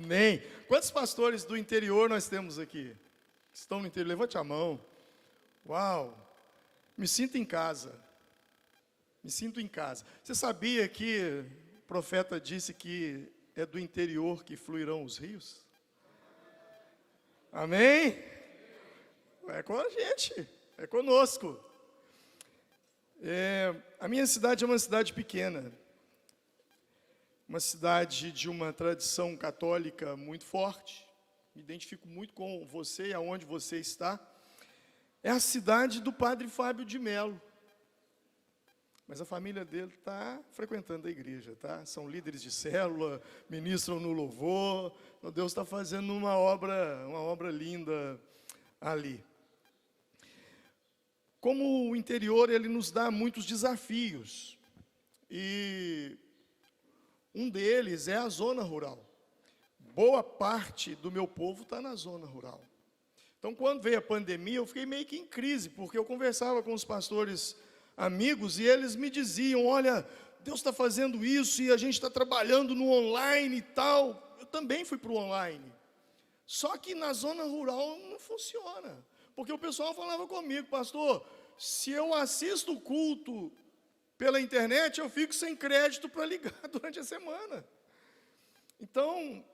Amém. Quantos pastores do interior nós temos aqui? Estão no interior? Levante a mão. Uau. Me sinto em casa. Me sinto em casa. Você sabia que o profeta disse que é do interior que fluirão os rios? Amém? É com a gente, é conosco. A minha cidade é uma cidade pequena. Uma cidade de uma tradição católica muito forte. Me identifico muito com você e aonde você está. É a cidade do padre Fábio de Mello. Mas a família dele está frequentando a igreja, tá? São líderes de célula, ministram no louvor. Então Deus está fazendo uma obra linda ali. Como o interior, ele nos dá muitos desafios. E um deles é a zona rural. Boa parte do meu povo está na zona rural. Então, quando veio a pandemia, eu fiquei meio que em crise, porque eu conversava com os pastores amigos, e eles me diziam, olha, Deus está fazendo isso, e a gente está trabalhando no online e tal. Eu também fui para o online. Só que na zona rural não funciona. Porque o pessoal falava comigo, pastor, se eu assisto o culto pela internet, eu fico sem crédito para ligar durante a semana. Então,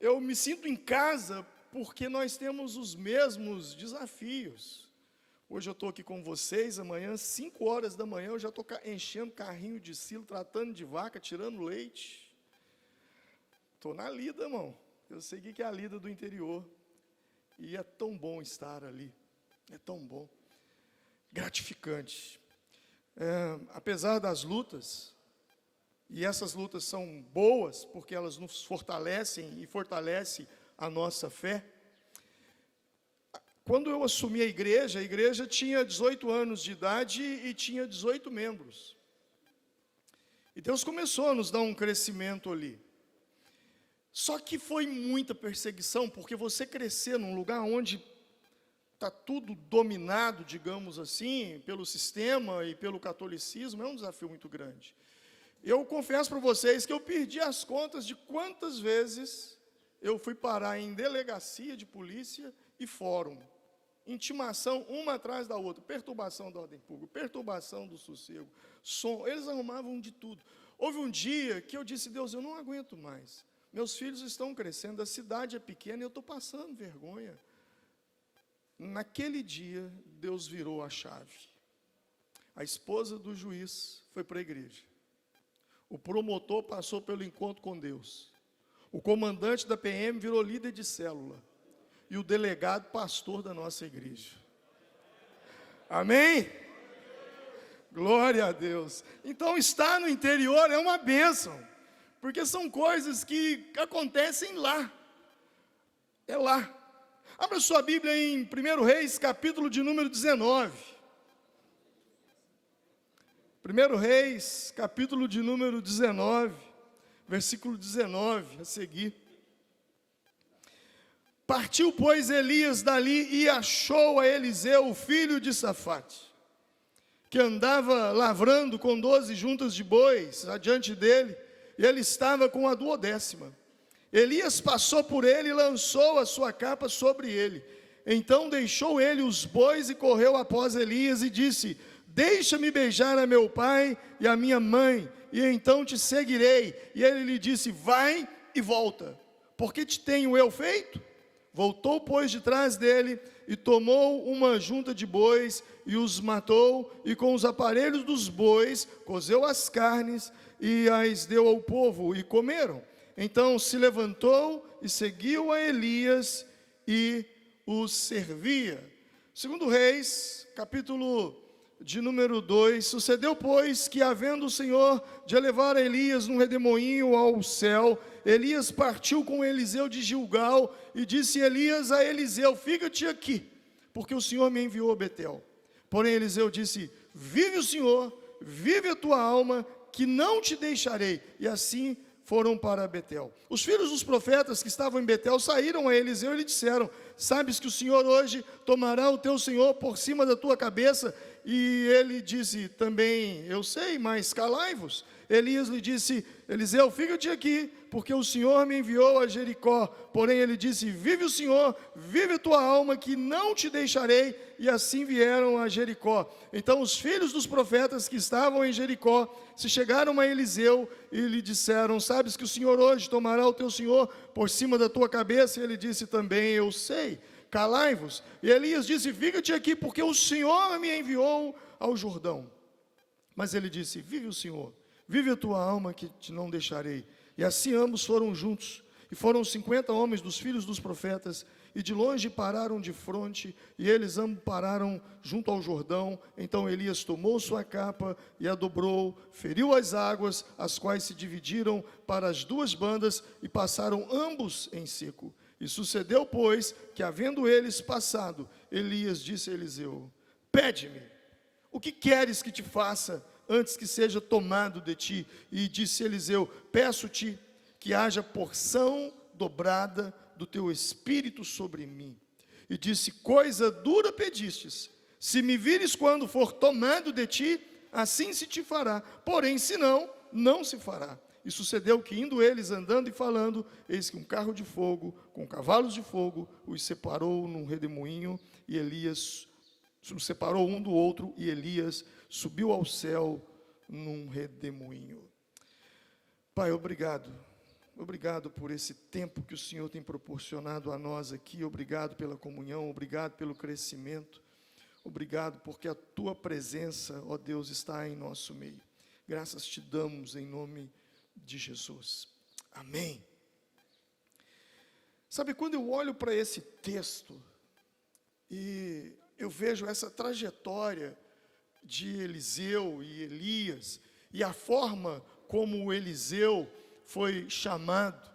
eu me sinto em casa, porque nós temos os mesmos desafios. Hoje eu estou aqui com vocês, amanhã, 5 horas da manhã, eu já estou enchendo carrinho de silo, tratando de vaca, tirando leite. Estou na lida, irmão. Eu sei o que é a lida do interior. E é tão bom estar ali. É tão bom. Gratificante. Apesar das lutas, e essas lutas são boas, porque elas nos fortalecem e fortalecem a nossa fé. Quando eu assumi a igreja tinha 18 anos de idade e tinha 18 membros. E Deus começou a nos dar um crescimento ali. Só que foi muita perseguição, porque você crescer num lugar onde está tudo dominado, digamos assim, pelo sistema e pelo catolicismo, é um desafio muito grande. Eu confesso para vocês que eu perdi as contas de quantas vezes eu fui parar em delegacia de polícia e fórum. Intimação uma atrás da outra, perturbação da ordem pública, perturbação do sossego, som, eles arrumavam de tudo. Houve um dia que eu disse, Deus, eu não aguento mais. Meus filhos estão crescendo, a cidade é pequena e eu estou passando vergonha. Naquele dia, Deus virou a chave. A esposa do juiz foi para a igreja. O promotor passou pelo encontro com Deus. O comandante da PM virou líder de célula. E o delegado, pastor da nossa igreja. Amém? Glória a Deus. Então, estar no interior é uma bênção. Porque são coisas que acontecem lá. É lá. Abra sua Bíblia em 1 Reis, capítulo de número 19. 1 Reis, capítulo de número 19, versículo 19, a seguir. Partiu, pois, Elias dali e achou a Eliseu, o filho de Safate, que andava lavrando com 12 juntas de bois adiante dele, e ele estava com a 12ª. Elias passou por ele e lançou a sua capa sobre ele. Então deixou ele os bois e correu após Elias e disse, deixa-me beijar a meu pai e a minha mãe, e então te seguirei. E ele lhe disse, vai e volta, porque te tenho eu feito? Voltou, pois, de trás dele, e tomou uma junta de bois, e os matou, e com os aparelhos dos bois, cozeu as carnes, e as deu ao povo, e comeram. Então se levantou, e seguiu a Elias, e os servia. 2 Reis, capítulo de número 2, sucedeu, pois, que havendo o Senhor de elevar a Elias num redemoinho ao céu, Elias partiu com Eliseu de Gilgal, e disse Elias a Eliseu, fica-te aqui, porque o Senhor me enviou a Betel. Porém Eliseu disse, vive o Senhor, vive a tua alma, que não te deixarei. E assim foram para Betel. Os filhos dos profetas que estavam em Betel saíram a Eliseu e lhe disseram, sabes que o Senhor hoje tomará o teu Senhor por cima da tua cabeça? E ele disse também, eu sei, mas calai-vos. Elias lhe disse: Eliseu, fica-te aqui, porque o Senhor me enviou a Jericó. Porém ele disse: vive o Senhor, vive a tua alma, que não te deixarei. E assim vieram a Jericó. Então os filhos dos profetas que estavam em Jericó se chegaram a Eliseu e lhe disseram: sabes que o Senhor hoje tomará o teu senhor por cima da tua cabeça? E ele disse também: eu sei, calai-vos. E Elias disse: fica-te aqui, porque o Senhor me enviou ao Jordão. Mas ele disse: vive o Senhor, vive a tua alma, que te não deixarei. E assim ambos foram juntos, e foram 50 homens dos filhos dos profetas, e de longe pararam de fronte, e eles ambos pararam junto ao Jordão. Então Elias tomou sua capa e a dobrou, feriu as águas, as quais se dividiram para as duas bandas, e passaram ambos em seco. E sucedeu, pois, que havendo eles passado, Elias disse a Eliseu: pede-me, o que queres que te faça antes que seja tomado de ti? E disse Eliseu: peço-te que haja porção dobrada do teu espírito sobre mim. E disse: coisa dura pedistes, se me vires quando for tomado de ti, assim se te fará, porém se não, não se fará. E sucedeu que, indo eles andando e falando, eis que um carro de fogo, com cavalos de fogo, os separou num redemoinho, e Elias separou um do outro, e Elias subiu ao céu num redemoinho. Pai, obrigado por esse tempo que o Senhor tem proporcionado a nós aqui. Obrigado pela comunhão, obrigado pelo crescimento, obrigado porque a tua presença, ó Deus, está em nosso meio. Graças te damos em nome de Jesus, amém. Sabe, quando eu olho para esse texto e eu vejo essa trajetória de Eliseu e Elias, e a forma como Eliseu foi chamado,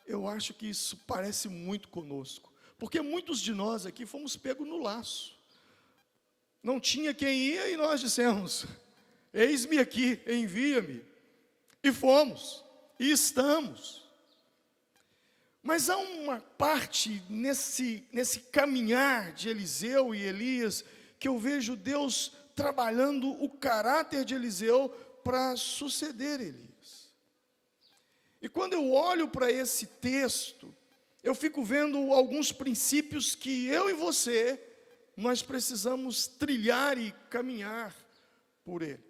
eu acho que isso parece muito conosco, porque muitos de nós aqui fomos pegos no laço, não tinha quem ia e nós dissemos: eis-me aqui, envia-me, e fomos, e estamos. Mas há uma parte nesse caminhar de Eliseu e Elias, que eu vejo Deus trabalhando o caráter de Eliseu para suceder Elias. E quando eu olho para esse texto, eu fico vendo alguns princípios que eu e você, nós precisamos trilhar e caminhar por ele.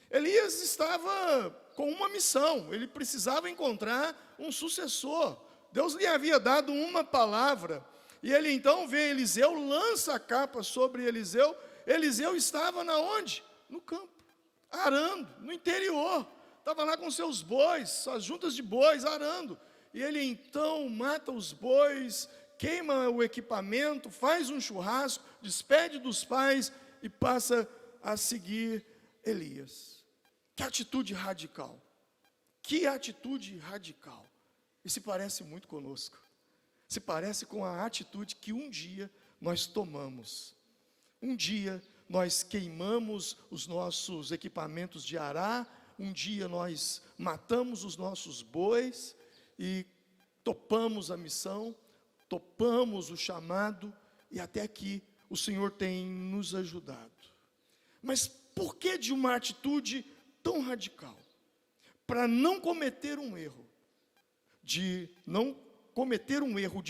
Elias estava com uma missão, ele precisava encontrar um sucessor. Deus lhe havia dado uma palavra, e ele então vê Eliseu, lança a capa sobre Eliseu. Eliseu estava na onde? No campo, arando, no interior, estava lá com seus bois, suas juntas de bois, arando, e ele então mata os bois, queima o equipamento, faz um churrasco, despede dos pais, e passa a seguir Elias. Que atitude radical, que atitude radical. E se parece muito conosco, se parece com a atitude que um dia nós tomamos. Um dia nós queimamos os nossos equipamentos de arar, um dia nós matamos os nossos bois e topamos a missão, topamos o chamado, e até aqui o Senhor tem nos ajudado. Mas por que de uma atitude tão radical? Para não cometer um erro, de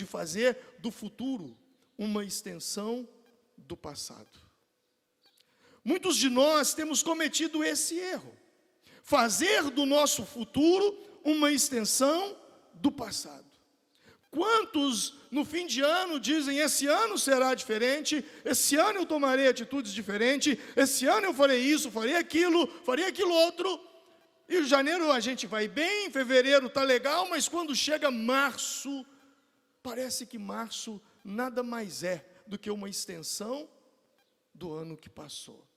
fazer do futuro uma extensão do passado. Muitos de nós temos cometido esse erro, fazer do nosso futuro uma extensão do passado. Quantos no fim de ano dizem: esse ano será diferente, esse ano eu tomarei atitudes diferentes, esse ano eu farei isso, farei aquilo outro. E em janeiro a gente vai bem, em fevereiro está legal, mas quando chega março, parece que março nada mais é do que uma extensão do ano que passou.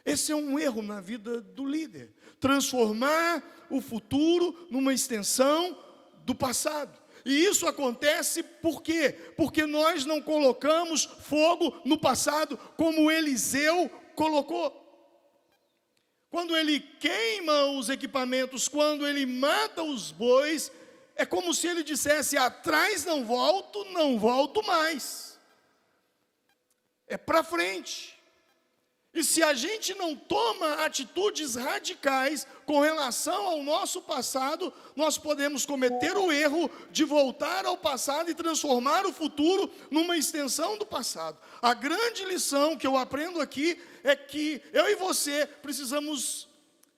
Esse é um erro na vida do líder, transformar o futuro numa extensão do passado. E isso acontece por quê? Porque nós não colocamos fogo no passado como Eliseu colocou. Quando ele queima os equipamentos, quando ele mata os bois, é como se ele dissesse: atrás não volto mais. É para frente. E se a gente não toma atitudes radicais com relação ao nosso passado, nós podemos cometer o erro de voltar ao passado e transformar o futuro numa extensão do passado. A grande lição que eu aprendo aqui é que eu e você precisamos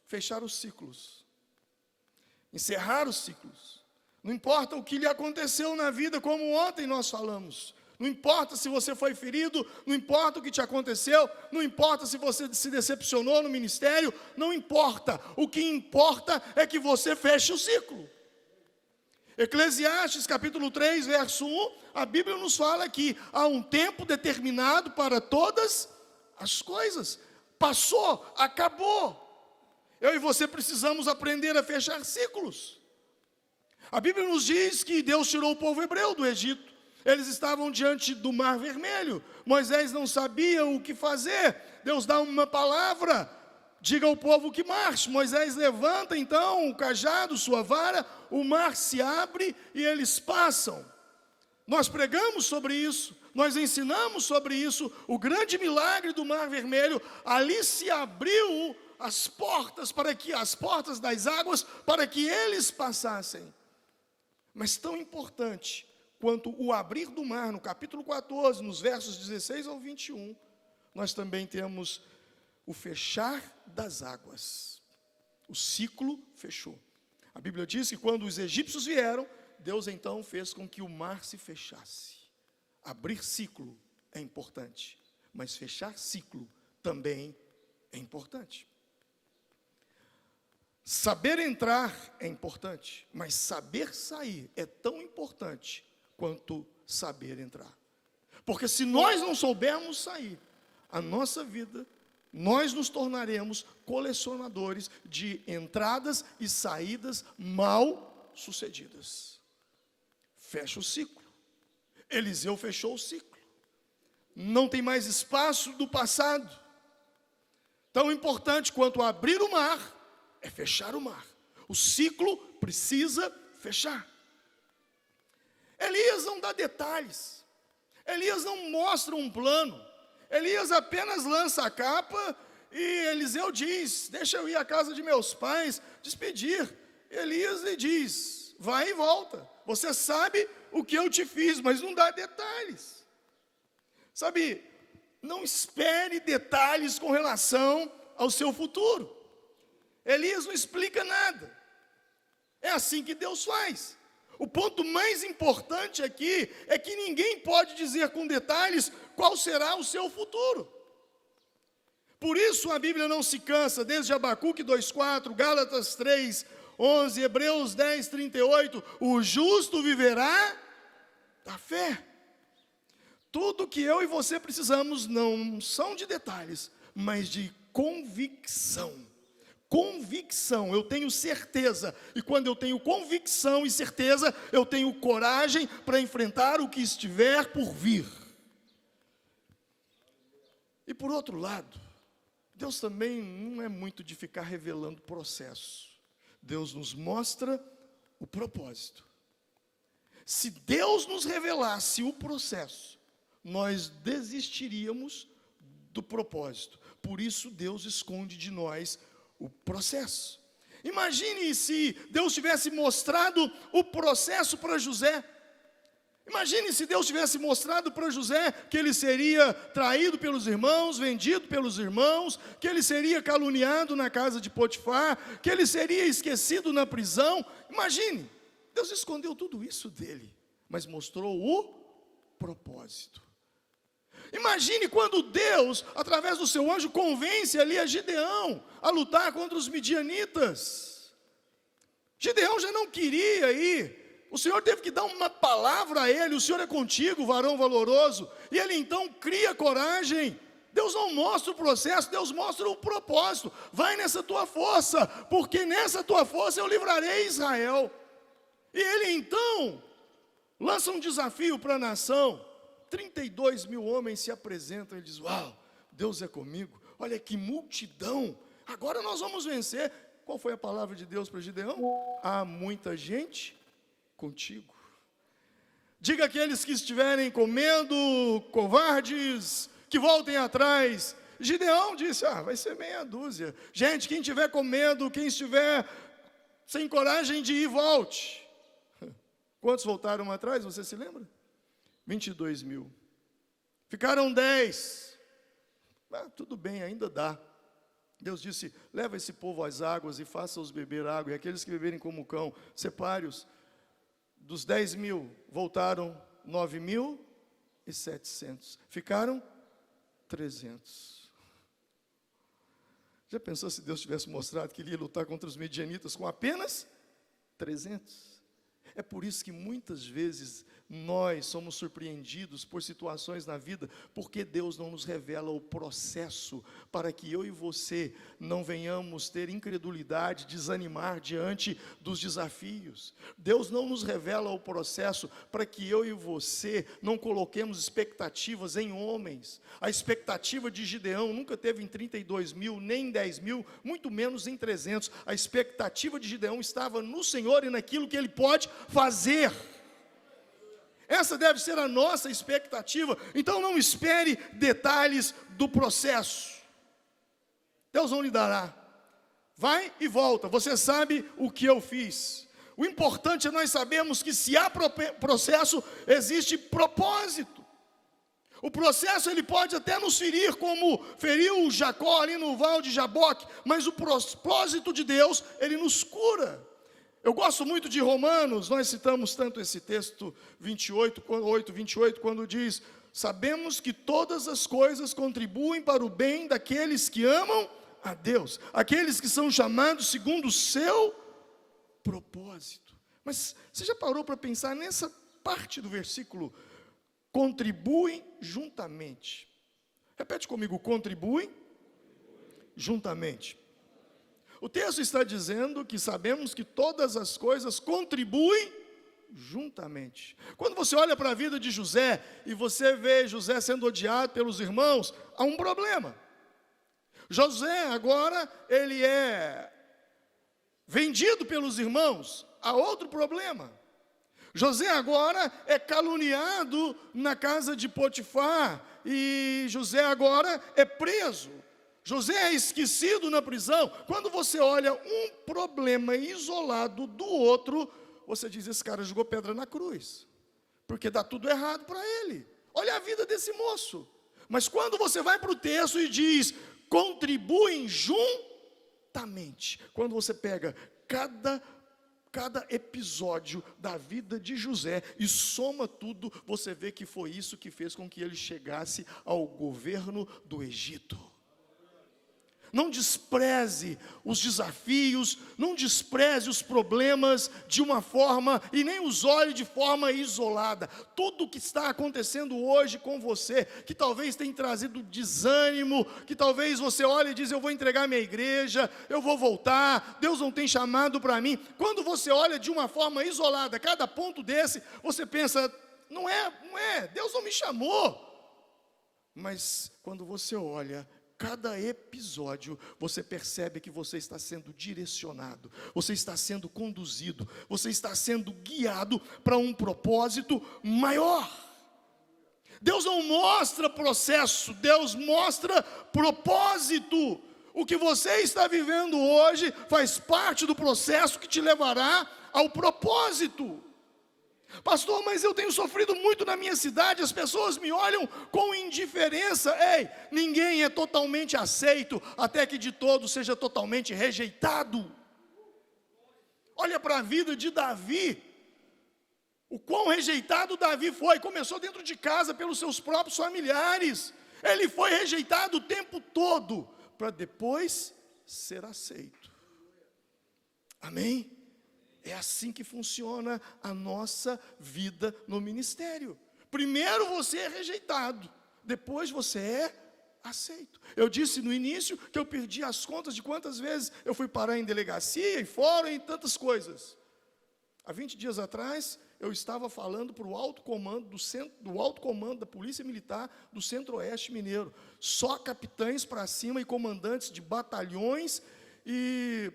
fechar os ciclos, encerrar os ciclos. Não importa o que lhe aconteceu na vida, como ontem nós falamos. Não importa se você foi ferido, não importa o que te aconteceu, não importa se você se decepcionou no ministério, não importa. O que importa é que você feche o ciclo. Eclesiastes capítulo 3, verso 1, a Bíblia nos fala que há um tempo determinado para todas as coisas. Passou, acabou. Eu e você precisamos aprender a fechar ciclos. A Bíblia nos diz que Deus tirou o povo hebreu do Egito. Eles estavam diante do Mar Vermelho. Moisés não sabia o que fazer. Deus dá uma palavra, diga ao povo que marche. Moisés levanta então o cajado, sua vara, o mar se abre e eles passam. Nós pregamos sobre isso, nós ensinamos sobre isso. O grande milagre do Mar Vermelho, ali se abriu as portas das águas para que eles passassem. Mas tão importante quanto o abrir do mar, no capítulo 14, nos versos 16 ao 21, nós também temos o fechar das águas. O ciclo fechou. A Bíblia diz que quando os egípcios vieram, Deus então fez com que o mar se fechasse. Abrir ciclo é importante, mas fechar ciclo também é importante. Saber entrar é importante, mas saber sair é tão importante quanto saber entrar. Porque se nós não soubermos sair, a nossa vida, nós nos tornaremos colecionadores de entradas e saídas mal sucedidas. Fecha o ciclo. Eliseu fechou o ciclo. Não tem mais espaço do passado. Tão importante quanto abrir o mar é fechar o mar. O ciclo precisa fechar. Elias não dá detalhes, Elias não mostra um plano, Elias apenas lança a capa e Eliseu diz, deixa eu ir à casa de meus pais, despedir. Elias lhe diz, vai e volta, você sabe o que eu te fiz, mas não dá detalhes. Sabe, não espere detalhes com relação ao seu futuro. Elias não explica nada, é assim que Deus faz. O ponto mais importante aqui é que ninguém pode dizer com detalhes qual será o seu futuro. Por isso a Bíblia não se cansa, desde Abacuque 2,4, Gálatas 3, 11, Hebreus 10, 38, o justo viverá da fé. Tudo que eu e você precisamos não são de detalhes, mas de convicção. Convicção, eu tenho certeza, e quando eu tenho convicção e certeza, eu tenho coragem para enfrentar o que estiver por vir. E por outro lado, Deus também não é muito de ficar revelando processo. Deus nos mostra o propósito. Se Deus nos revelasse o processo, nós desistiríamos do propósito. Por isso Deus esconde de nós o processo. Imagine se Deus tivesse mostrado o processo para José. Imagine se Deus tivesse mostrado para José que ele seria traído pelos irmãos, vendido pelos irmãos, que ele seria caluniado na casa de Potifar, que ele seria esquecido na prisão. Imagine, Deus escondeu tudo isso dele, mas mostrou o propósito. Imagine quando Deus, através do seu anjo, convence ali a Gideão a lutar contra os midianitas. Gideão já não queria ir, o Senhor teve que dar uma palavra a ele, o Senhor é contigo, varão valoroso, e ele então cria coragem. Deus não mostra o processo, Deus mostra o propósito. Vai nessa tua força, porque nessa tua força eu livrarei Israel. E ele então lança um desafio para a nação. 32 mil homens se apresentam e diz, uau, Deus é comigo, olha que multidão, agora nós vamos vencer. Qual foi a palavra de Deus para Gideão? Há muita gente contigo. Diga àqueles que estiverem com medo, covardes, que voltem atrás. Gideão disse, vai ser meia dúzia. Gente, quem tiver com medo, quem estiver sem coragem de ir, volte. Quantos voltaram atrás, você se lembra? 22 mil. Ficaram 10. Tudo bem, ainda dá. Deus disse, leva esse povo às águas e faça-os beber água, e aqueles que beberem como cão, separe-os. Dos 10 mil, voltaram 9.700. Ficaram 300. Já pensou se Deus tivesse mostrado que ele ia lutar contra os midianitas com apenas 300? É por isso que muitas vezes nós somos surpreendidos por situações na vida, porque Deus não nos revela o processo, para que eu e você não venhamos ter incredulidade, desanimar diante dos desafios. Deus não nos revela o processo para que eu e você não coloquemos expectativas em homens. A expectativa de Gideão nunca teve em 32 mil, nem em 10 mil, muito menos em 300. A expectativa de Gideão estava no Senhor e naquilo que Ele pode fazer. Essa deve ser a nossa expectativa. Então não espere detalhes do processo. Deus não lhe dará. Vai e volta. Você sabe o que eu fiz. O importante é nós sabermos que se há processo, existe propósito. O processo ele pode até nos ferir, como feriu Jacó ali no val de Jaboque, mas o propósito de Deus, ele nos cura. Eu gosto muito de Romanos, nós citamos tanto esse texto 28, quando diz, sabemos que todas as coisas contribuem para o bem daqueles que amam a Deus, aqueles que são chamados segundo o seu propósito. Mas você já parou para pensar nessa parte do versículo? Contribuem juntamente. Repete comigo, contribuem juntamente. O texto está dizendo que sabemos que todas as coisas contribuem juntamente. Quando você olha para a vida de José, e você vê José sendo odiado pelos irmãos, há um problema. José agora, ele é vendido pelos irmãos, há outro problema. José agora é caluniado na casa de Potifar, e José agora é preso. José é esquecido na prisão. Quando você olha um problema isolado do outro, você diz, esse cara jogou pedra na cruz, porque dá tudo errado para ele. Olha a vida desse moço. Mas quando você vai para o texto e diz, contribuem juntamente, quando você pega cada episódio da vida de José e soma tudo, você vê que foi isso que fez com que ele chegasse ao governo do Egito. Não despreze os desafios, não despreze os problemas de uma forma, e nem os olhe de forma isolada. Tudo o que está acontecendo hoje com você, que talvez tenha trazido desânimo, que talvez você olhe e diz, eu vou entregar minha igreja, eu vou voltar, Deus não tem chamado para mim. Quando você olha de uma forma isolada, cada ponto desse, você pensa, não é, Deus não me chamou. Mas quando você olha cada episódio, você percebe que você está sendo direcionado, você está sendo conduzido, você está sendo guiado para um propósito maior. Deus não mostra processo, Deus mostra propósito. O que você está vivendo hoje faz parte do processo que te levará ao propósito. Pastor, mas eu tenho sofrido muito na minha cidade, as pessoas me olham com indiferença. Ei, ninguém é totalmente aceito, até que de todo seja totalmente rejeitado. Olha para a vida de Davi, o quão rejeitado Davi foi. Começou dentro de casa pelos seus próprios familiares, ele foi rejeitado o tempo todo, para depois ser aceito. Amém? É assim que funciona a nossa vida no ministério. Primeiro você é rejeitado, depois você é aceito. Eu disse no início que eu perdi as contas de quantas vezes eu fui parar em delegacia, em fórum, em tantas coisas. Há 20 dias atrás, eu estava falando para o alto comando do alto comando da Polícia Militar do Centro-Oeste Mineiro. Só capitães para cima e comandantes de batalhões e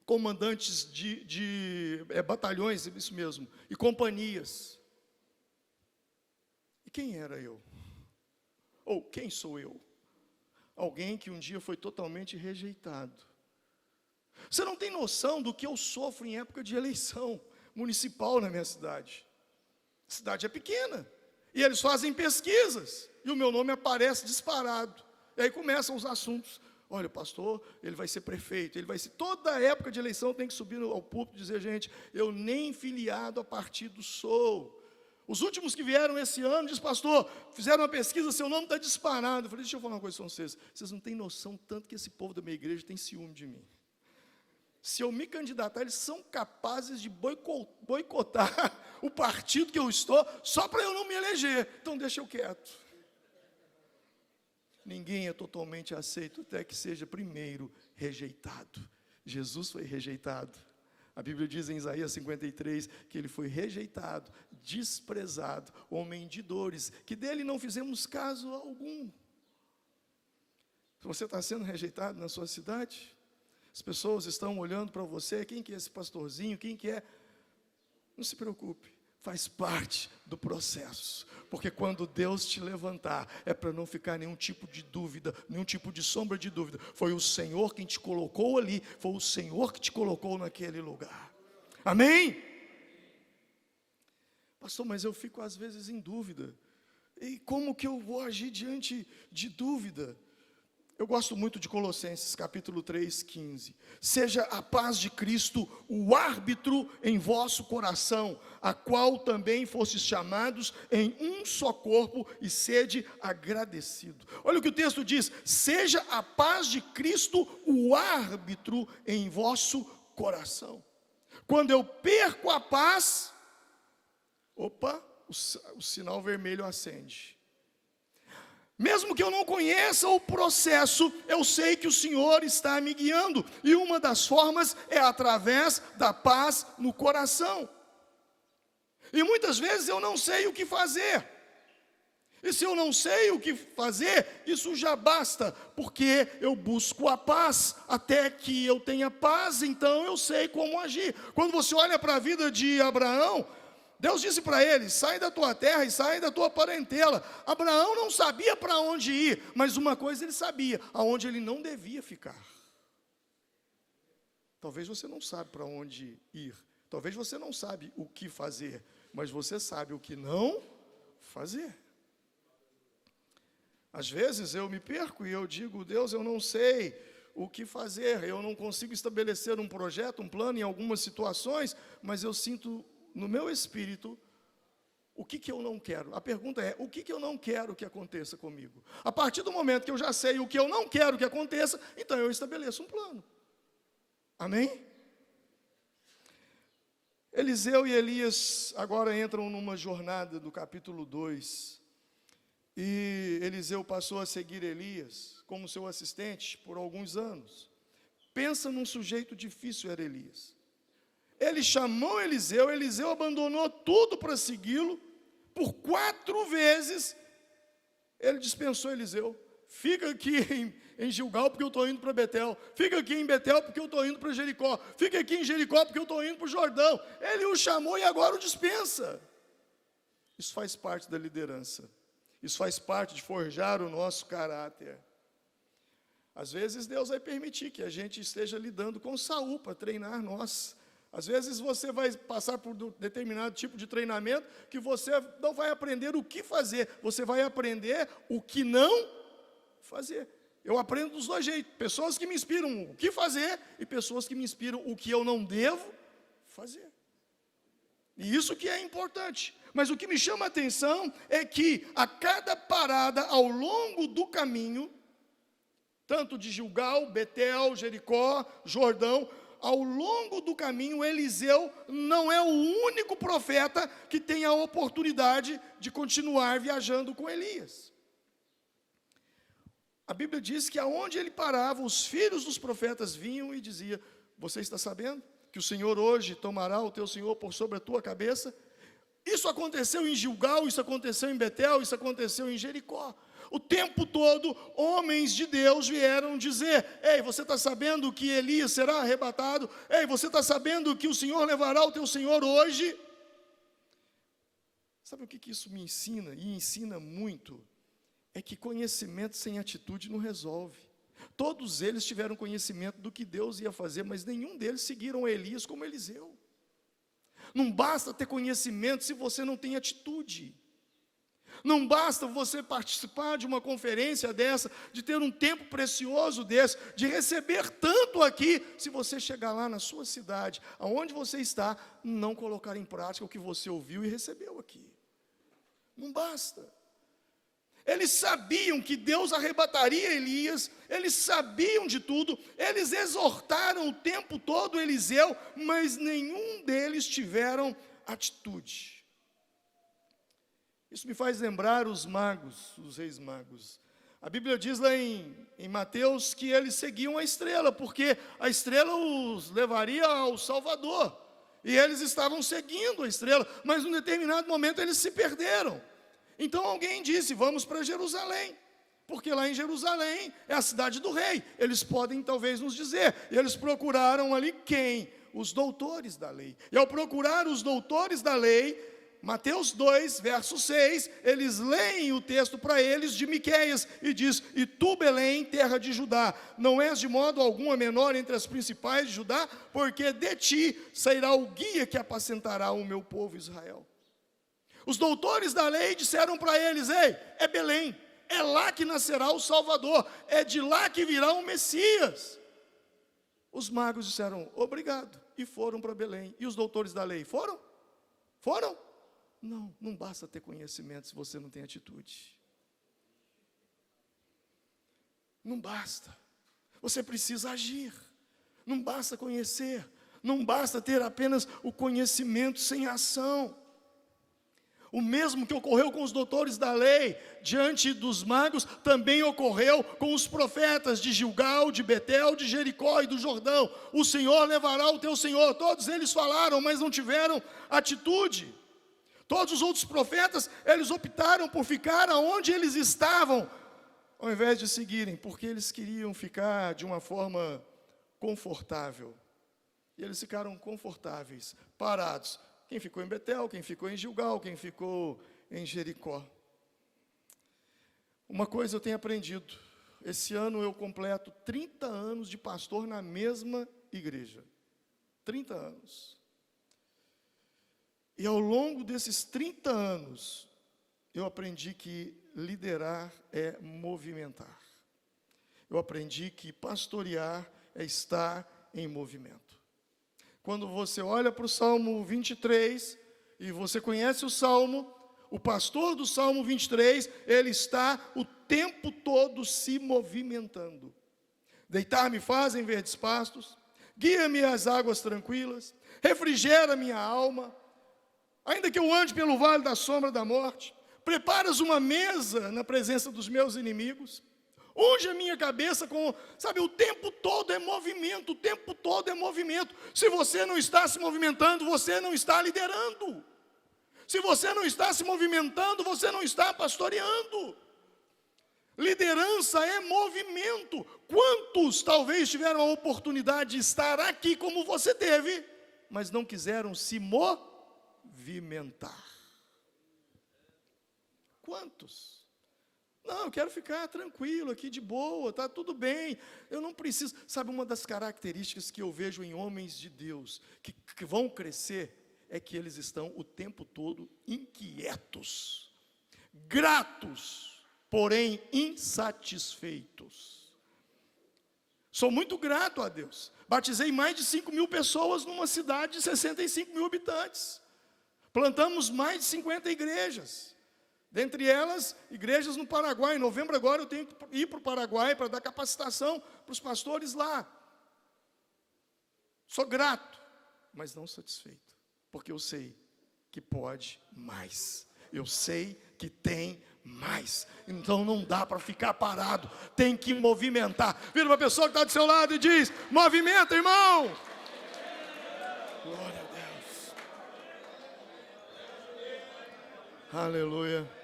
comandantes de batalhões, isso mesmo, e companhias. E quem era eu? Ou quem sou eu? Alguém que um dia foi totalmente rejeitado. Você não tem noção do que eu sofro em época de eleição municipal na minha cidade. A cidade é pequena. E eles fazem pesquisas. E o meu nome aparece disparado. E aí começam os assuntos. Olha, o pastor, ele vai ser prefeito, ele vai ser... Toda época de eleição tem que subir ao púlpito e dizer, gente, eu nem filiado a partido sou. Os últimos que vieram esse ano, diz, pastor, fizeram uma pesquisa, seu nome está disparado. Eu falei, deixa eu falar uma coisa com vocês. Vocês não têm noção tanto que esse povo da minha igreja tem ciúme de mim. Se eu me candidatar, eles são capazes de boicotar o partido que eu estou, só para eu não me eleger. Então deixa eu quieto. Ninguém é totalmente aceito até que seja primeiro rejeitado. Jesus foi rejeitado. A Bíblia diz em Isaías 53 que ele foi rejeitado, desprezado, homem de dores, que dele não fizemos caso algum. Você está sendo rejeitado na sua cidade? As pessoas estão olhando para você, quem que é esse pastorzinho, quem que é? Não se preocupe. Faz parte do processo, porque quando Deus te levantar, é para não ficar nenhum tipo de dúvida, nenhum tipo de sombra de dúvida. Foi o Senhor quem te colocou ali, foi o Senhor que te colocou naquele lugar. Amém? Pastor, mas eu fico às vezes em dúvida. E como que eu vou agir diante de dúvida? Eu gosto muito de Colossenses, capítulo 3, 15. Seja a paz de Cristo o árbitro em vosso coração, a qual também fostes chamados em um só corpo, e sede agradecido. Olha o que o texto diz: seja a paz de Cristo o árbitro em vosso coração. Quando eu perco a paz, o sinal vermelho acende. Mesmo que eu não conheça o processo, eu sei que o Senhor está me guiando. E uma das formas é através da paz no coração. E muitas vezes eu não sei o que fazer. E se eu não sei o que fazer, isso já basta, porque eu busco a paz. Até que eu tenha paz, então eu sei como agir. Quando você olha para a vida de Abraão, Deus disse para ele, sai da tua terra e sai da tua parentela. Abraão não sabia para onde ir, mas uma coisa ele sabia, aonde ele não devia ficar. Talvez você não sabe para onde ir, talvez você não sabe o que fazer, mas você sabe o que não fazer. Às vezes eu me perco e eu digo, Deus, eu não sei o que fazer, eu não consigo estabelecer um projeto, um plano em algumas situações, mas eu sinto no meu espírito, o que eu não quero? A pergunta é, o que eu não quero que aconteça comigo? A partir do momento que eu já sei o que eu não quero que aconteça, então eu estabeleço um plano. Amém? Eliseu e Elias agora entram numa jornada do capítulo 2. E Eliseu passou a seguir Elias como seu assistente por alguns anos. Pensa num sujeito difícil, era Elias. Ele chamou Eliseu, Eliseu abandonou tudo para segui-lo. Por 4 vezes, ele dispensou Eliseu. Fica aqui em Gilgal porque eu estou indo para Betel. Fica aqui em Betel porque eu estou indo para Jericó. Fica aqui em Jericó porque eu estou indo para o Jordão. Ele o chamou e agora o dispensa. Isso faz parte da liderança. Isso faz parte de forjar o nosso caráter. Às vezes Deus vai permitir que a gente esteja lidando com Saul para treinar nós. Às vezes você vai passar por determinado tipo de treinamento que você não vai aprender o que fazer, você vai aprender o que não fazer. Eu aprendo dos dois jeitos, pessoas que me inspiram o que fazer e pessoas que me inspiram o que eu não devo fazer. E isso que é importante. Mas o que me chama a atenção é que a cada parada ao longo do caminho, tanto de Gilgal, Betel, Jericó, Jordão, ao longo do caminho, Eliseu não é o único profeta que tem a oportunidade de continuar viajando com Elias. A Bíblia diz que aonde ele parava, os filhos dos profetas vinham e diziam, você está sabendo que o Senhor hoje tomará o teu Senhor por sobre a tua cabeça? Isso aconteceu em Gilgal, isso aconteceu em Betel, isso aconteceu em Jericó. O tempo todo, homens de Deus vieram dizer, ei, você está sabendo que Elias será arrebatado? Ei, você está sabendo que o Senhor levará o teu Senhor hoje? Sabe o que isso me ensina? E ensina muito. é que conhecimento sem atitude não resolve. Todos eles tiveram conhecimento do que Deus ia fazer, mas nenhum deles seguiram Elias como Eliseu. Não basta ter conhecimento se você não tem atitude. Não basta você participar de uma conferência dessa, de ter um tempo precioso desse, de receber tanto aqui, se você chegar lá na sua cidade, aonde você está, não colocar em prática o que você ouviu e recebeu aqui. Não basta. Eles sabiam que Deus arrebataria Elias, eles sabiam de tudo, eles exortaram o tempo todo Eliseu, mas nenhum deles tiveram atitude. Isso me faz lembrar os magos, os reis magos. A Bíblia diz lá em Mateus que eles seguiam a estrela, porque a estrela os levaria ao Salvador. E eles estavam seguindo a estrela, mas num determinado momento eles se perderam. Então alguém disse, vamos para Jerusalém, porque lá em Jerusalém é a cidade do rei. Eles podem talvez nos dizer. E eles procuraram ali quem? Os doutores da lei. E ao procurar os doutores da lei, Mateus 2, verso 6, eles leem o texto para eles de Miqueias, e diz, e tu, Belém, terra de Judá, não és de modo algum a menor entre as principais de Judá, porque de ti sairá o guia que apacentará o meu povo Israel. Os doutores da lei disseram para eles, ei, é Belém, é lá que nascerá o Salvador, é de lá que virá o Messias. Os magos disseram, obrigado, e foram para Belém. E os doutores da lei, foram? Foram? Não, não basta ter conhecimento se você não tem atitude. Não basta. Você precisa agir. Não basta conhecer. Não basta ter apenas o conhecimento sem ação. O mesmo que ocorreu com os doutores da lei, diante dos magos, também ocorreu com os profetas de Gilgal, de Betel, de Jericó e do Jordão. O Senhor levará o teu Senhor. Todos eles falaram, mas não tiveram atitude. Todos os outros profetas, eles optaram por ficar aonde eles estavam, ao invés de seguirem, porque eles queriam ficar de uma forma confortável. E eles ficaram confortáveis, parados. Quem ficou em Betel, quem ficou em Gilgal, quem ficou em Jericó. Uma coisa eu tenho aprendido. Esse ano eu completo 30 anos de pastor na mesma igreja. 30 anos. E ao longo desses 30 anos, eu aprendi que liderar é movimentar. Eu aprendi que pastorear é estar em movimento. Quando você olha para o Salmo 23, e você conhece o Salmo, o pastor do Salmo 23, ele está o tempo todo se movimentando. Deitar-me faz em verdes pastos, guia-me às águas tranquilas, refrigera minha alma. Ainda que eu ande pelo vale da sombra da morte, preparas uma mesa na presença dos meus inimigos, unge a minha cabeça com, sabe, o tempo todo é movimento, o tempo todo é movimento. Se você não está se movimentando, você não está liderando. Se você não está se movimentando, você não está pastoreando. Liderança é movimento. Quantos talvez tiveram a oportunidade de estar aqui como você teve, mas não quiseram se movimentar? Quantos? Não, eu quero ficar tranquilo aqui, de boa, está tudo bem, eu não preciso. Sabe, uma das características que eu vejo em homens de Deus, que vão crescer, é que eles estão o tempo todo inquietos, gratos, porém insatisfeitos. Sou muito grato a Deus. Batizei mais de 5.000 pessoas numa cidade de 65.000 habitantes. Plantamos mais de 50 igrejas. Dentre elas, igrejas no Paraguai. Em novembro agora eu tenho que ir para o Paraguai para dar capacitação para os pastores lá. Sou grato, mas não satisfeito. Porque eu sei que pode mais. Eu sei que tem mais. Então não dá para ficar parado. Tem que movimentar. Vira uma pessoa que está do seu lado e diz: movimenta, irmão. Glória a Deus. Aleluia.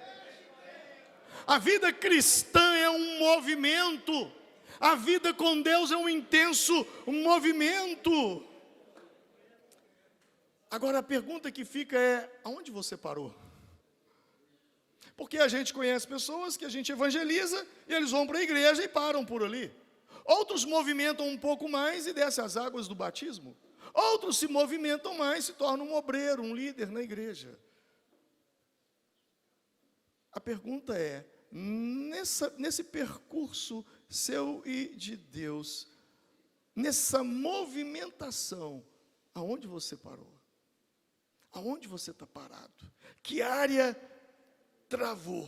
A vida cristã é um movimento. A vida com Deus é um intenso movimento. Agora a pergunta que fica é: aonde você parou? Porque a gente conhece pessoas que a gente evangeliza e eles vão para a igreja e param por ali. Outros movimentam um pouco mais e descem as águas do batismo. Outros se movimentam mais, se tornam um obreiro, um líder na igreja. A pergunta é, nesse percurso seu e de Deus, nessa movimentação, aonde você parou? Aonde você está parado? Que área travou?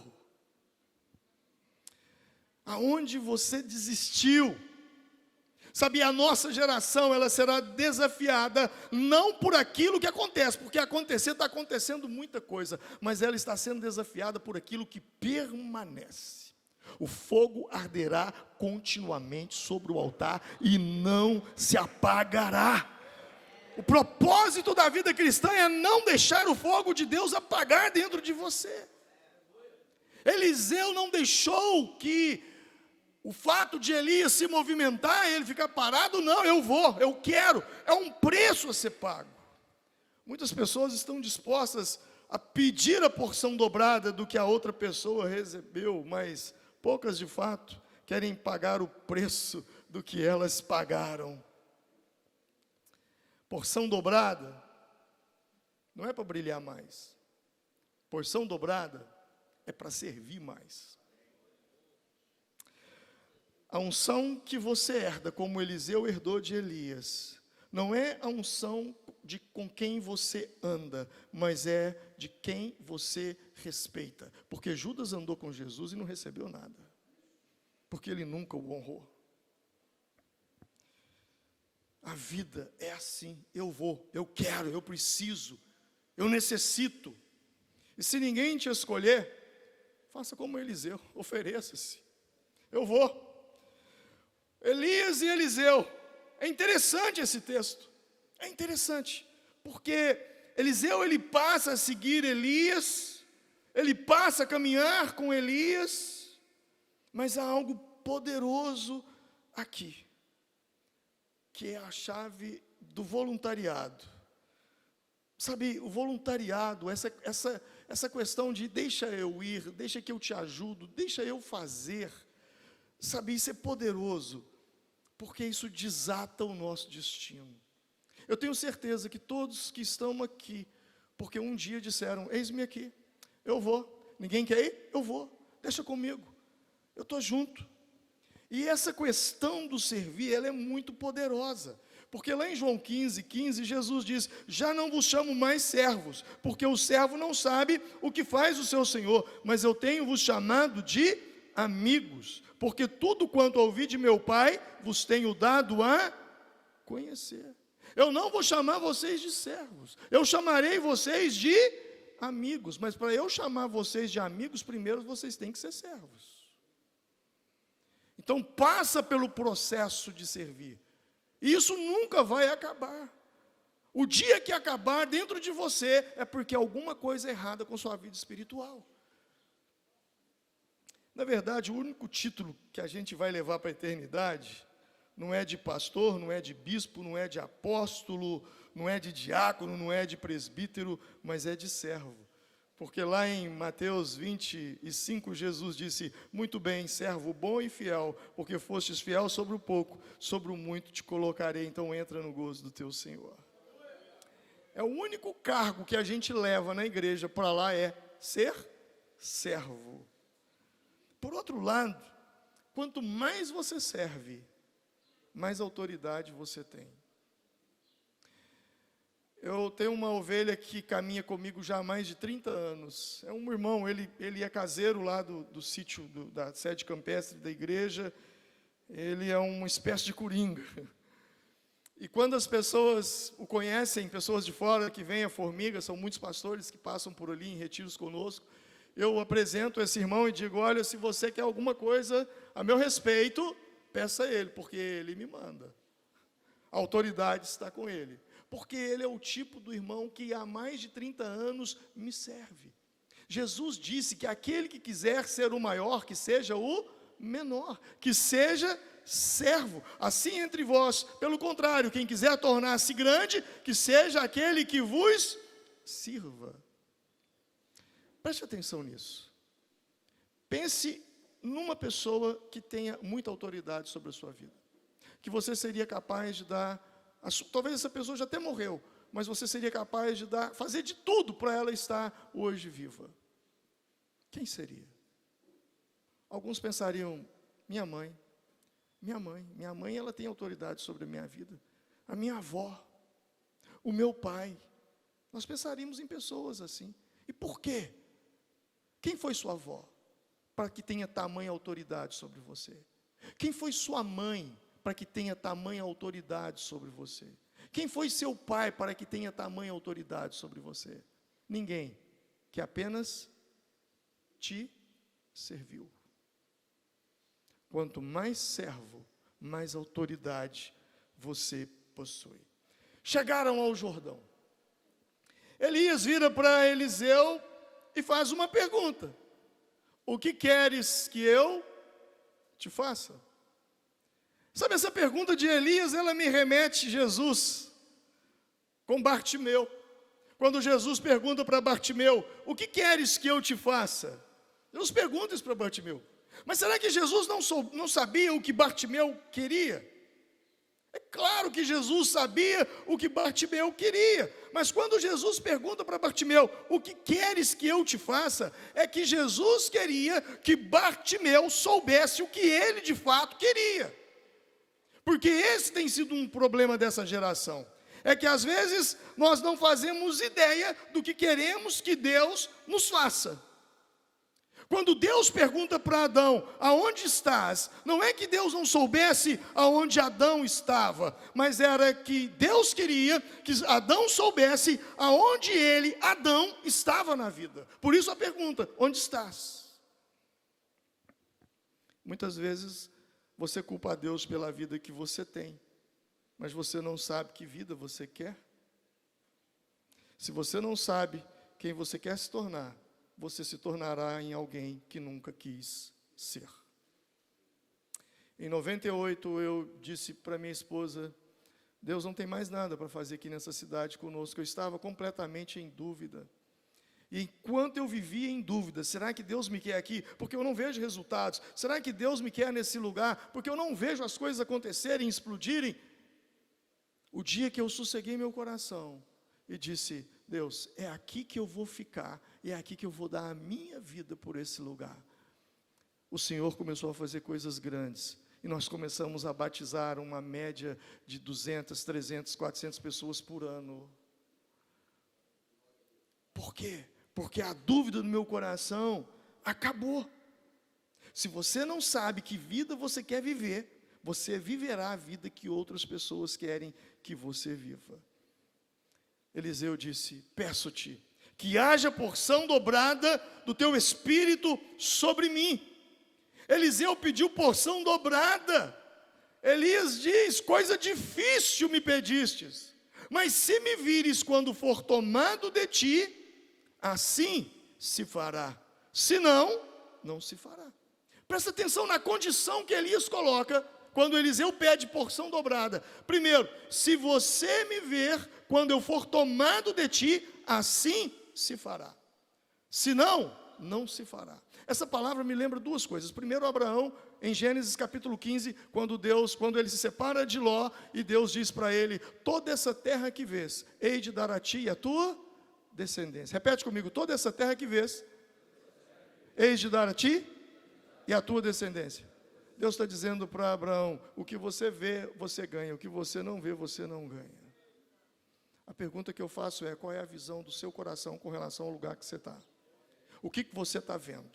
Aonde você desistiu? Sabe, a nossa geração, ela será desafiada, não por aquilo que acontece, porque acontecer, está acontecendo muita coisa, mas ela está sendo desafiada por aquilo que permanece. O fogo arderá continuamente sobre o altar e não se apagará. O propósito da vida cristã é não deixar o fogo de Deus apagar dentro de você. Eliseu não deixou que o fato de Elias se movimentar, ele ficar parado, não, eu vou, eu quero, é um preço a ser pago. Muitas pessoas estão dispostas a pedir a porção dobrada do que a outra pessoa recebeu, mas poucas de fato querem pagar o preço do que elas pagaram. Porção dobrada não é para brilhar mais, porção dobrada é para servir mais. A unção que você herda, como Eliseu herdou de Elias, não é a unção de com quem você anda, mas é de quem você respeita. Porque Judas andou com Jesus e não recebeu nada, porque ele nunca o honrou. A vida é assim, eu vou, eu quero, eu preciso, eu necessito. E se ninguém te escolher, faça como Eliseu, ofereça-se. Eu vou. Elias e Eliseu, é interessante esse texto, é interessante, porque Eliseu ele passa a seguir Elias, ele passa a caminhar com Elias, mas há algo poderoso aqui, que é a chave do voluntariado. Sabe, o voluntariado, essa questão de deixa eu ir, deixa que eu te ajudo, deixa eu fazer, sabe, isso é poderoso, porque isso desata o nosso destino. Eu tenho certeza que todos que estão aqui, porque um dia disseram, eis-me aqui, eu vou, ninguém quer ir? Eu vou, deixa comigo, eu estou junto. E essa questão do servir, ela é muito poderosa, porque lá em João 15, Jesus diz, já não vos chamo mais servos, porque o servo não sabe o que faz o seu senhor, mas eu tenho vos chamado de amigos, porque tudo quanto ouvi de meu Pai, vos tenho dado a conhecer. Eu não vou chamar vocês de servos, eu chamarei vocês de amigos, mas para eu chamar vocês de amigos, primeiro vocês têm que ser servos. Então passa pelo processo de servir, e isso nunca vai acabar. O dia que acabar dentro de você, é porque alguma coisa é errada com sua vida espiritual. Na verdade, o único título que a gente vai levar para a eternidade não é de pastor, não é de bispo, não é de apóstolo, não é de diácono, não é de presbítero, mas é de servo. Porque lá em Mateus 25, Jesus disse, muito bem, servo bom e fiel, porque fostes fiel sobre o pouco, sobre o muito te colocarei, então entra no gozo do teu Senhor. É o único cargo que a gente leva na igreja para lá, é ser servo. Por outro lado, quanto mais você serve, mais autoridade você tem. Eu tenho uma ovelha que caminha comigo já há mais de 30 anos. É um irmão, ele é caseiro lá do sítio, da sede campestre da igreja. Ele é uma espécie de coringa. E quando as pessoas o conhecem, pessoas de fora que vêm a Formiga, são muitos pastores que passam por ali em retiros conosco, eu apresento esse irmão e digo, olha, se você quer alguma coisa a meu respeito, peça a ele, porque ele me manda. A autoridade está com ele. Porque ele é o tipo do irmão que há mais de 30 anos me serve. Jesus disse que aquele que quiser ser o maior, que seja o menor, que seja servo. Assim entre vós, pelo contrário, quem quiser tornar-se grande, que seja aquele que vos sirva. Preste atenção nisso. Pense numa pessoa que tenha muita autoridade sobre a sua vida, que você seria capaz de dar, talvez essa pessoa já até morreu, mas você seria capaz de fazer de tudo para ela estar hoje viva. Quem seria? Alguns pensariam, minha mãe. Minha mãe, ela tem autoridade sobre a minha vida. A minha avó, o meu pai. Nós pensaríamos em pessoas assim. E por quê? Quem foi sua avó para que tenha tamanha autoridade sobre você? Quem foi sua mãe para que tenha tamanha autoridade sobre você? Quem foi seu pai para que tenha tamanha autoridade sobre você? Ninguém, que apenas te serviu. Quanto mais servo, mais autoridade você possui. Chegaram ao Jordão. Elias vira para Eliseu e faz uma pergunta: o que queres que eu te faça? Sabe, essa pergunta de Elias, ela me remete a Jesus com Bartimeu. Quando Jesus pergunta para Bartimeu, o que queres que eu te faça? Jesus pergunta isso para Bartimeu. Mas será que Jesus não sabia o que Bartimeu queria? É claro que Jesus sabia o que Bartimeu queria, mas quando Jesus pergunta para Bartimeu, o que queres que eu te faça? É que Jesus queria que Bartimeu soubesse o que ele de fato queria. Porque esse tem sido um problema dessa geração. É que às vezes nós não fazemos ideia do que queremos que Deus nos faça. Quando Deus pergunta para Adão, aonde estás? Não é que Deus não soubesse aonde Adão estava, mas era que Deus queria que Adão soubesse aonde ele, Adão, estava na vida. Por isso a pergunta, onde estás? Muitas vezes você culpa a Deus pela vida que você tem, mas você não sabe que vida você quer. Se você não sabe quem você quer se tornar, você se tornará em alguém que nunca quis ser. Em 98, eu disse para minha esposa, Deus não tem mais nada para fazer aqui nessa cidade conosco. Eu estava completamente em dúvida. E enquanto eu vivia em dúvida, será que Deus me quer aqui? Porque eu não vejo resultados. Será que Deus me quer nesse lugar? Porque eu não vejo as coisas acontecerem, explodirem. O dia que eu sosseguei meu coração e disse, Deus, é aqui que eu vou ficar, e é aqui que eu vou dar a minha vida por esse lugar. O Senhor começou a fazer coisas grandes, e nós começamos a batizar uma média de 200, 300, 400 pessoas por ano. Por quê? Porque a dúvida no meu coração acabou. Se você não sabe que vida você quer viver, você viverá a vida que outras pessoas querem que você viva. Eliseu disse, peço-te que haja porção dobrada do teu espírito sobre mim. Eliseu pediu porção dobrada. Elias diz, coisa difícil me pedistes, mas se me vires quando for tomado de ti, assim se fará, senão, não se fará. Presta atenção na condição que Elias coloca, quando Eliseu pede porção dobrada. Primeiro, se você me ver, quando eu for tomado de ti, assim se fará. Senão, não se fará. Essa palavra me lembra duas coisas. Primeiro, Abraão, em Gênesis capítulo 15, quando ele se separa de Ló, e Deus diz para ele, toda essa terra que vês, hei de dar a ti e a tua descendência. Repete comigo, toda essa terra que vês, hei de dar a ti e a tua descendência. Deus está dizendo para Abraão, o que você vê, você ganha, o que você não vê, você não ganha. A pergunta que eu faço é, qual é a visão do seu coração com relação ao lugar que você está? O que você está vendo?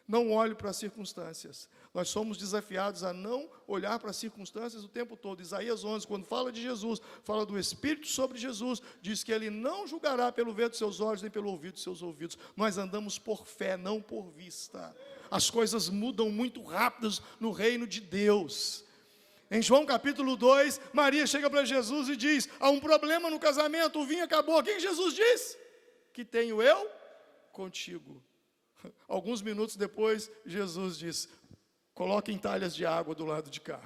Não olhe para as circunstâncias. Nós somos desafiados a não olhar para as circunstâncias o tempo todo. Isaías 11, quando fala de Jesus, fala do Espírito sobre Jesus, diz que Ele não julgará pelo ver dos seus olhos, nem pelo ouvir dos seus ouvidos. Nós andamos por fé, não por vista. As coisas mudam muito rápidas no reino de Deus. Em João capítulo 2, Maria chega para Jesus e diz, há um problema no casamento, o vinho acabou. Quem Jesus diz? Que tenho eu contigo. Alguns minutos depois, Jesus diz, coloquem talhas de água do lado de cá.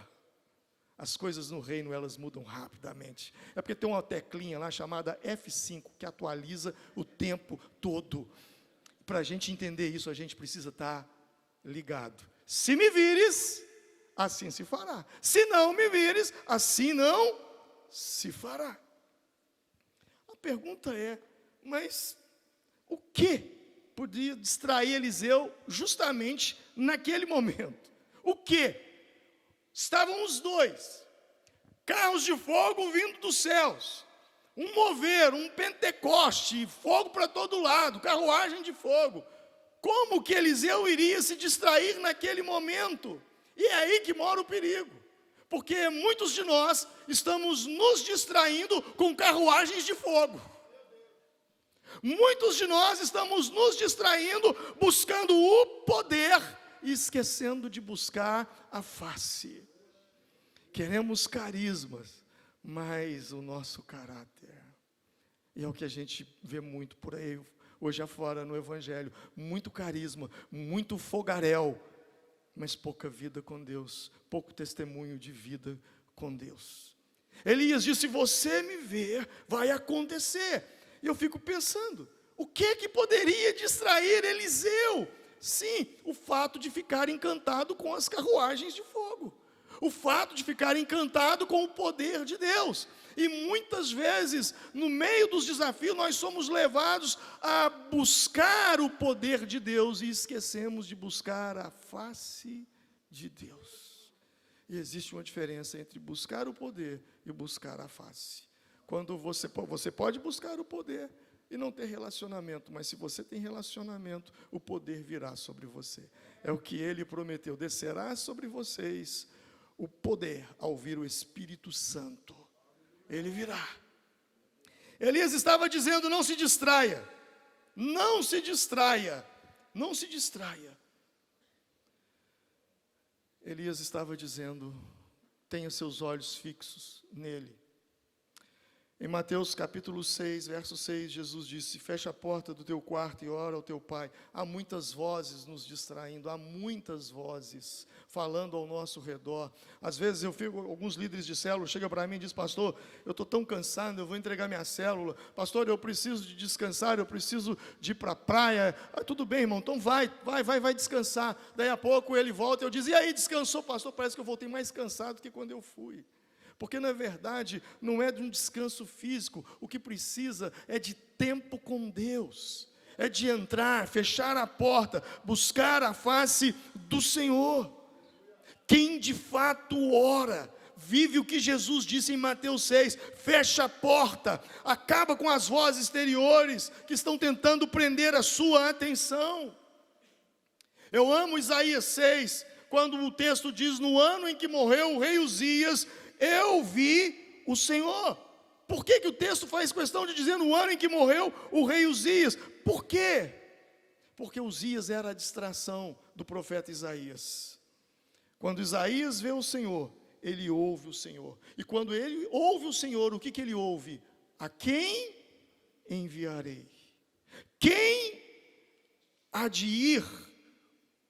As coisas no reino, elas mudam rapidamente. É porque tem uma teclinha lá chamada F5, que atualiza o tempo todo. Para a gente entender isso, a gente precisa estar ligado. Se me vires, assim se fará. Se não me vires, assim não se fará. A pergunta é, mas o que podia distrair Eliseu justamente naquele momento? O que? Estavam os dois, carros de fogo vindo dos céus, um mover, um pentecoste, fogo para todo lado, carruagem de fogo. Como que Eliseu iria se distrair naquele momento? E é aí que mora o perigo, porque muitos de nós estamos nos distraindo com carruagens de fogo. Muitos de nós estamos nos distraindo, buscando o poder e esquecendo de buscar a face. Queremos carismas, mas o nosso caráter. E é o que a gente vê muito por aí, hoje afora no Evangelho. Muito carisma, muito fogaréu, mas pouca vida com Deus, pouco testemunho de vida com Deus. Elias disse, se você me ver, vai acontecer. E eu fico pensando, o que poderia distrair Eliseu? Sim, o fato de ficar encantado com as carruagens de fogo. O fato de ficar encantado com o poder de Deus. E muitas vezes, no meio dos desafios, nós somos levados a buscar o poder de Deus e esquecemos de buscar a face de Deus. E existe uma diferença entre buscar o poder e buscar a face. Quando você pode buscar o poder e não ter relacionamento, mas se você tem relacionamento, o poder virá sobre você. É o que ele prometeu, descerá sobre vocês o poder ao vir o Espírito Santo. Ele virá. Elias estava dizendo, não se distraia, não se distraia, não se distraia. Elias estava dizendo, tenha seus olhos fixos nele. Em Mateus capítulo 6, verso 6, Jesus disse, fecha a porta do teu quarto e ora ao teu Pai. Há muitas vozes nos distraindo, há muitas vozes falando ao nosso redor. Às vezes alguns líderes de célula chegam para mim e dizem, pastor, eu estou tão cansado, eu vou entregar minha célula. Pastor, eu preciso de descansar, eu preciso de ir para a praia. Tudo bem, irmão, então vai descansar. Daí a pouco ele volta e eu digo, e aí, descansou, pastor? Parece que eu voltei mais cansado do que quando eu fui. Porque, na verdade, não é de um descanso físico, o que precisa é de tempo com Deus, é de entrar, fechar a porta, buscar a face do Senhor. Quem de fato ora, vive o que Jesus disse em Mateus 6, fecha a porta, acaba com as vozes exteriores que estão tentando prender a sua atenção. Eu amo Isaías 6, quando o texto diz, no ano em que morreu o rei Uzias, eu vi o Senhor. Por que o texto faz questão de dizer no ano em que morreu o rei Uzias? Por quê? Porque Uzias era a distração do profeta Isaías. Quando Isaías vê o Senhor, ele ouve o Senhor. E quando ele ouve o Senhor, o que ele ouve? A quem enviarei? Quem há de ir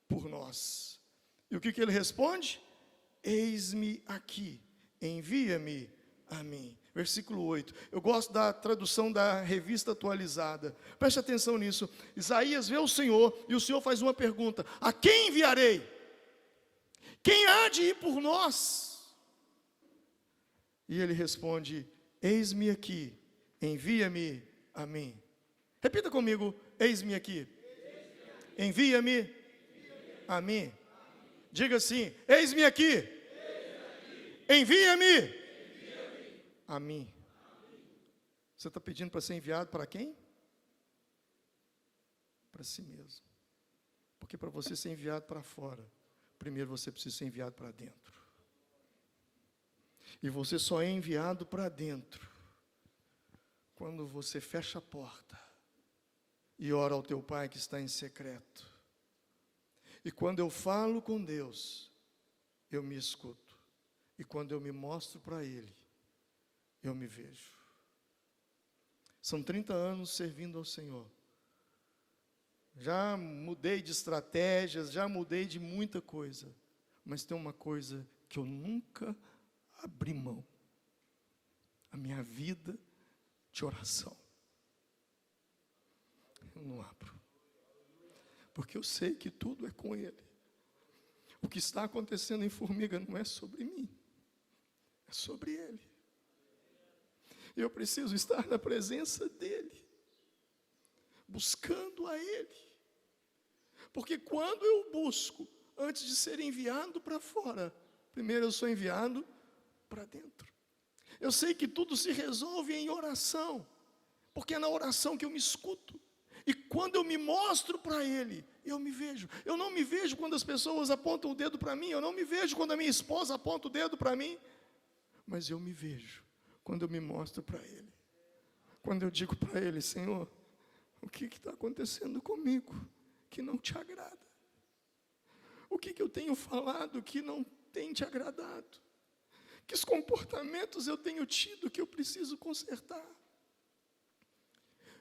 por nós? E o que ele responde? Eis-me aqui. Envia-me a mim. Versículo 8. Eu gosto da tradução da Revista Atualizada. Preste atenção nisso. Isaías vê o Senhor e o Senhor faz uma pergunta: a quem enviarei? Quem há de ir por nós? E ele responde: eis-me aqui, envia-me a mim. Repita comigo: eis-me aqui, envia-me a mim. Diga assim: eis-me aqui, envia-me a mim. Você está pedindo para ser enviado para quem? Para si mesmo. Porque para você ser enviado para fora, primeiro você precisa ser enviado para dentro. E você só é enviado para dentro quando você fecha a porta e ora ao teu Pai que está em secreto. E quando eu falo com Deus, eu me escuto. E quando eu me mostro para Ele, eu me vejo. São 30 anos servindo ao Senhor. Já mudei de estratégias, já mudei de muita coisa. Mas tem uma coisa que eu nunca abri mão. A minha vida de oração. Eu não abro. Porque eu sei que tudo é com Ele. O que está acontecendo em Formiga não é sobre mim, é sobre Ele. Eu preciso estar na presença dEle, buscando a Ele. Porque quando eu busco, antes de ser enviado para fora, primeiro eu sou enviado para dentro. Eu sei que tudo se resolve em oração, porque é na oração que eu me escuto. E quando eu me mostro para Ele, eu me vejo. Eu não me vejo quando as pessoas apontam o dedo para mim, eu não me vejo quando a minha esposa aponta o dedo para mim, mas eu me vejo quando eu me mostro para Ele. Quando eu digo para Ele: Senhor, o que está acontecendo comigo que não te agrada? O que eu tenho falado que não tem te agradado? Que comportamentos eu tenho tido que eu preciso consertar?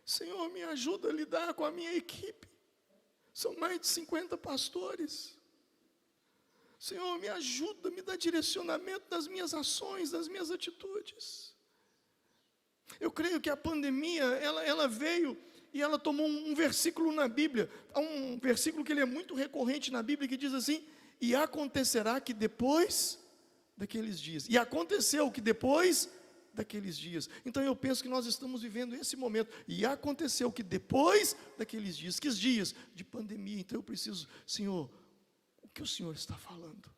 Senhor, me ajuda a lidar com a minha equipe. São mais de 50 pastores. Senhor, me ajuda, me dá direcionamento das minhas ações, das minhas atitudes. Eu creio que a pandemia, ela veio e ela tomou um versículo na Bíblia. Há um versículo que ele é muito recorrente na Bíblia, que diz assim: e acontecerá que depois daqueles dias. E aconteceu que depois daqueles dias. Então eu penso que nós estamos vivendo esse momento. E aconteceu que depois daqueles dias, que dias de pandemia. Então eu preciso, Senhor, o que o Senhor está falando?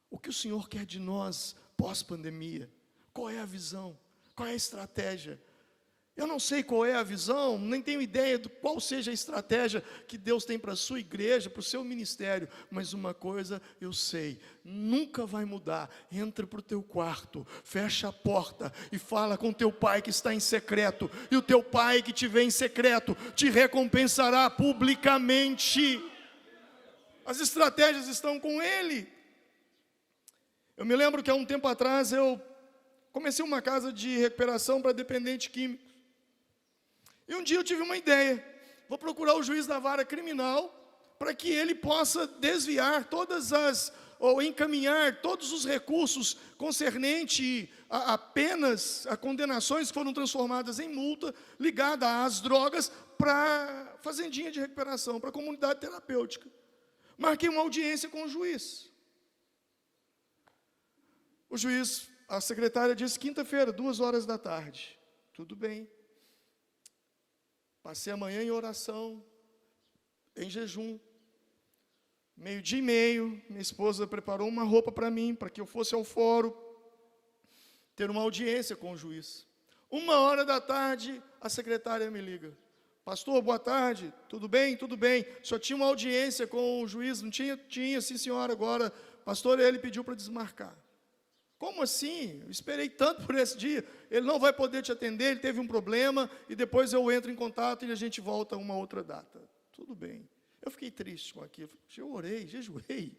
O que o Senhor quer de nós pós-pandemia? Qual é a visão? Qual é a estratégia? Eu não sei qual é a visão, nem tenho ideia de qual seja a estratégia que Deus tem para a sua igreja, para o seu ministério, mas uma coisa eu sei: nunca vai mudar. Entra para o teu quarto, fecha a porta e fala com teu pai que está em secreto, e o teu pai que te vê em secreto te recompensará publicamente. As estratégias estão com Ele. Eu me lembro que há um tempo atrás eu comecei uma casa de recuperação para dependente químico. E um dia eu tive uma ideia: vou procurar o juiz da vara criminal para que ele possa desviar ou encaminhar todos os recursos concernentes a penas, a condenações que foram transformadas em multa, ligada às drogas, para fazendinha de recuperação, para a comunidade terapêutica. Marquei uma audiência com o juiz. O juiz, a secretária disse: quinta-feira, 14h. Tudo bem. Passei a manhã em oração, em jejum. 12h30, minha esposa preparou uma roupa para mim, para que eu fosse ao fórum, ter uma audiência com o juiz. 13h, a secretária me liga: pastor, boa tarde, tudo bem? Tudo bem. Só tinha uma audiência com o juiz? Não tinha? Tinha, sim senhora. Agora, pastor, ele pediu para desmarcar. Como assim? Eu esperei tanto por esse dia. Ele não vai poder te atender, ele teve um problema, e depois eu entro em contato e a gente volta a uma outra data. Tudo bem. Eu fiquei triste com aquilo. Eu orei, jejuei.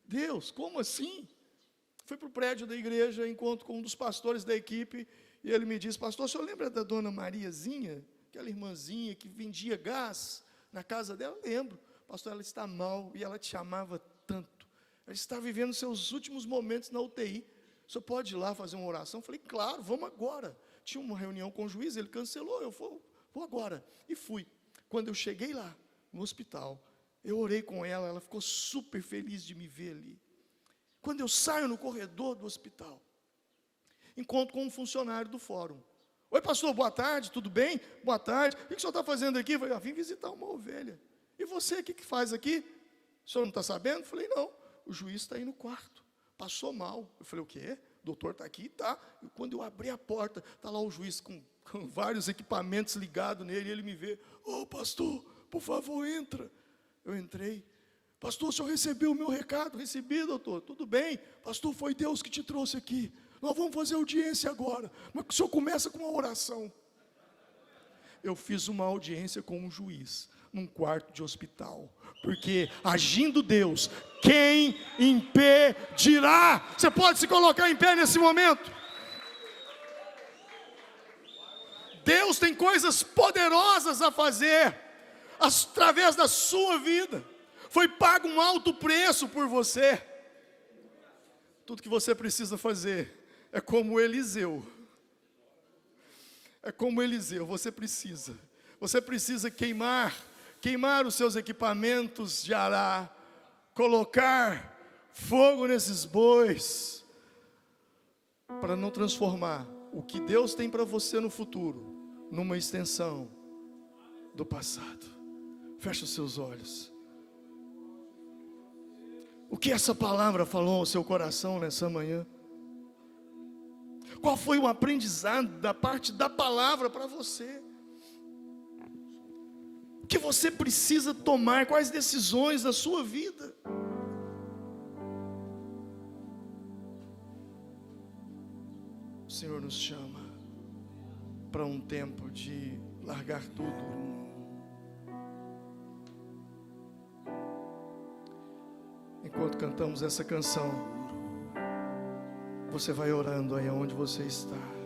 Deus, como assim? Fui para o prédio da igreja, encontro com um dos pastores da equipe, e ele me disse: pastor, o senhor lembra da dona Mariazinha? Aquela irmãzinha que vendia gás na casa dela? Lembro. Pastor, ela está mal, e ela te amava tanto. Ela está vivendo seus últimos momentos na UTI. O senhor pode ir lá fazer uma oração? Eu falei: claro, vamos agora. Tinha uma reunião com o juiz, ele cancelou, eu vou agora. E fui. Quando eu cheguei lá, no hospital, eu orei com ela, ela ficou super feliz de me ver ali. Quando eu saio no corredor do hospital, encontro com um funcionário do fórum. Oi, pastor, boa tarde, tudo bem? Boa tarde. O que o senhor está fazendo aqui? Eu falei: vim visitar uma ovelha. E você, o que faz aqui? O senhor não está sabendo? Eu falei: não, o juiz está aí no quarto. Passou mal. Eu falei: o quê? O doutor está aqui? Tá. E quando eu abri a porta, está lá o juiz com vários equipamentos ligados nele, e ele me vê: ô pastor, por favor, entra. Eu entrei. Pastor, o senhor recebeu o meu recado? Recebi, doutor. Tudo bem. Pastor, foi Deus que te trouxe aqui. Nós vamos fazer audiência agora. Mas o senhor começa com uma oração. Eu fiz uma audiência com um juiz, num quarto de hospital. Porque, agindo Deus, quem impedirá? Você pode se colocar em pé nesse momento? Deus tem coisas poderosas a fazer através da sua vida. Foi pago um alto preço por você. Tudo que você precisa fazer é como Eliseu. É como Eliseu, você precisa queimar os seus equipamentos de arar, colocar fogo nesses bois, para não transformar o que Deus tem para você no futuro numa extensão do passado. Feche os seus olhos. O que essa palavra falou ao seu coração nessa manhã? Qual foi o aprendizado da parte da palavra para você? O que você precisa tomar? Quais decisões da sua vida? O Senhor nos chama para um tempo de largar tudo. Enquanto cantamos essa canção, você vai orando aí onde você está.